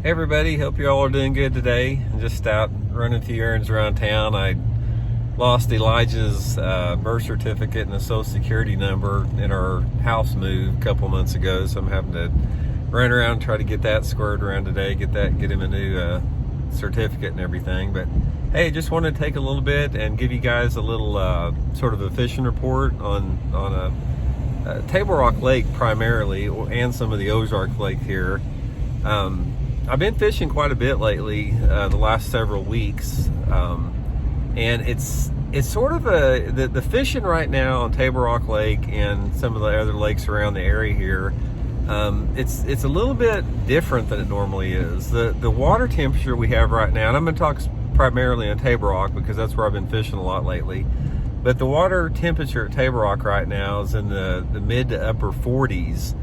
Hey everybody, hope you all are doing good today. I'm just out running a few errands around town. I lost Elijah's birth certificate and a social security number in our house move a couple months ago, so I'm having to run around and try to get that squared around today, get him a new certificate and everything. But hey, just wanted to take a little bit and give you guys a little sort of a fishing report on Table Rock Lake primarily, and some of the Ozark Lake here. I've been fishing quite a bit lately, the last several weeks, and it's sort of the fishing right now on Table Rock Lake and some of the other lakes around the area here. It's a little bit different than it normally is. The water temperature we have right now, and I'm going to talk primarily on Table Rock because that's where I've been fishing a lot lately. But the water temperature at Table Rock right now is in the mid to upper 40s.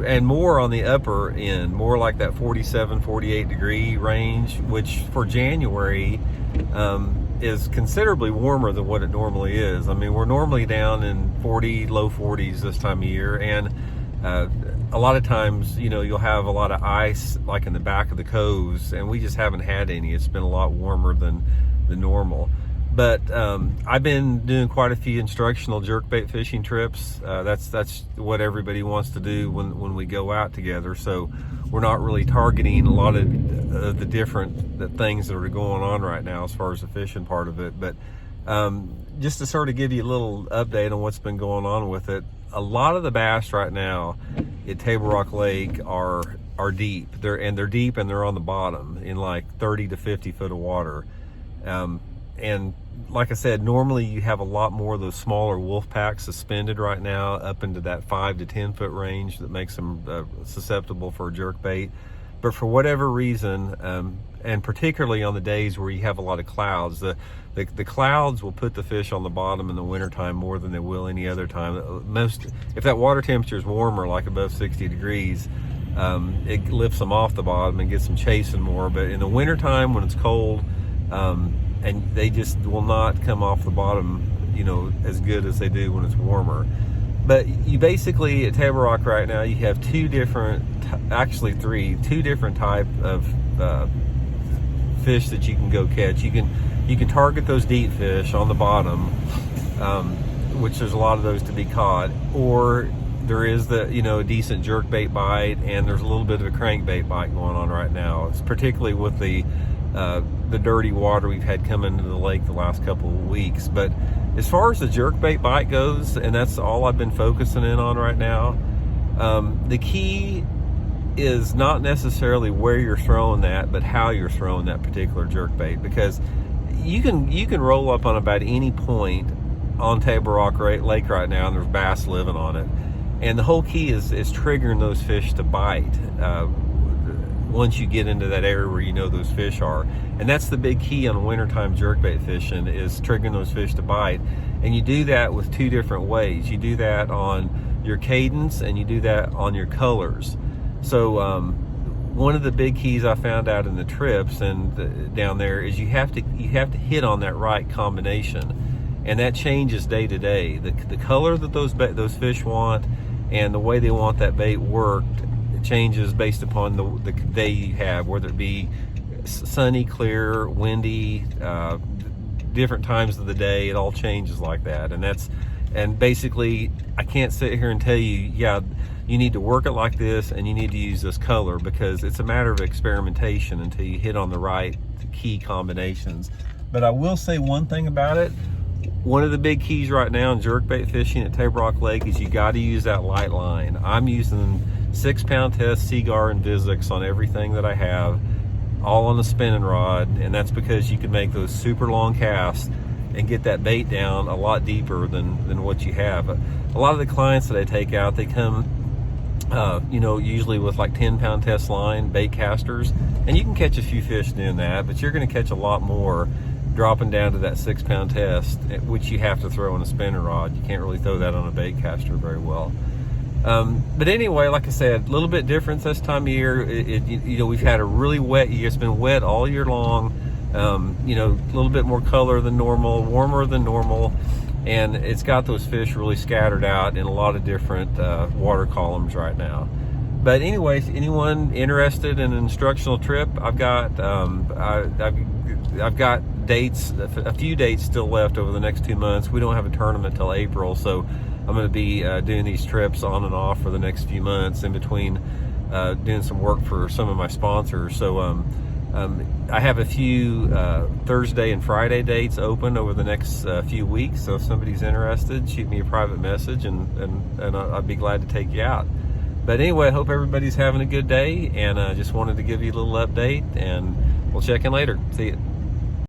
And more on the upper end, more like that 47, 48 degree range, which for January is considerably warmer than what it normally is. I mean, we're normally down in low 40s this time of year, and a lot of times, you'll have a lot of ice like in the back of the coves, and we just haven't had any. It's been a lot warmer than the normal. But I've been doing quite a few instructional jerkbait fishing trips. That's what everybody wants to do when we go out together. So we're not really targeting a lot of the different things that are going on right now as far as the fishing part of it. But just to sort of give you a little update on what's been going on with it, a lot of the bass right now at Table Rock Lake are deep. They're deep and they're on the bottom in like 30 to 50 foot of water. And like I said, normally you have a lot more of those smaller wolf packs suspended right now up into that 5 to 10 foot range that makes them susceptible for a jerkbait. But for whatever reason, and particularly on the days where you have a lot of clouds, the clouds will put the fish on the bottom in the wintertime more than they will any other time. If that water temperature is warmer, like above 60 degrees, it lifts them off the bottom and gets them chasing more. But in the wintertime when it's cold, and they just will not come off the bottom, as good as they do when it's warmer. But you basically, at Table Rock right now, you have two different type of fish that you can go catch. You can target those deep fish on the bottom, which there's a lot of those to be caught, or there is a decent jerkbait bite, and there's a little bit of a crankbait bite going on right now. It's particularly with the dirty water we've had come into the lake the last couple of weeks. But as far as the jerkbait bite goes, and that's all I've been focusing in on right now, the key is not necessarily where you're throwing that, but how you're throwing that particular jerkbait, because you can roll up on about any point on Table Rock Lake right now, and there's bass living on it. And the whole key is triggering those fish to bite once you get into that area where those fish are. And that's the big key on wintertime jerkbait fishing, is triggering those fish to bite. And you do that with two different ways. You do that on your cadence, and you do that on your colors. So one of the big keys I found out in the trips and down there is you have to hit on that right combination, and that changes day to day. The color that those fish want and the way they want that bait worked changes based upon the day you have, whether it be sunny, clear, windy, different times of the day. It all changes like that. And basically I can't sit here and tell you, you need to work it like this and you need to use this color, because it's a matter of experimentation until you hit on the right key combinations. But I will say one thing about it. One of the big keys right now in jerkbait fishing at Table Rock Lake is you got to use that light line. I'm using 6-pound test Seagar and Vizix on everything that I have, all on the spinning rod, and that's because you can make those super long casts and get that bait down a lot deeper than what you have. A lot of the clients that I take out, they come usually with like 10-pound test line bait casters, and you can catch a few fish doing that, but you're going to catch a lot more dropping down to that 6-pound test, which you have to throw on a spinning rod. You can't really throw that on a bait caster very well. But anyway, like I said, a little bit different this time of year. We've had a really wet year. It's been wet all year long. A little bit more color than normal, warmer than normal, and it's got those fish really scattered out in a lot of different water columns right now. But anyway, if anyone interested in an instructional trip, I've got I've got dates, a few dates still left over the next 2 months. We don't have a tournament till April, so I'm going to be doing these trips on and off for the next few months in between doing some work for some of my sponsors. So I have a few Thursday and Friday dates open over the next few weeks. So if somebody's interested, shoot me a private message, and I'd be glad to take you out. But anyway, I hope everybody's having a good day, and I just wanted to give you a little update, and we'll check in later. See you.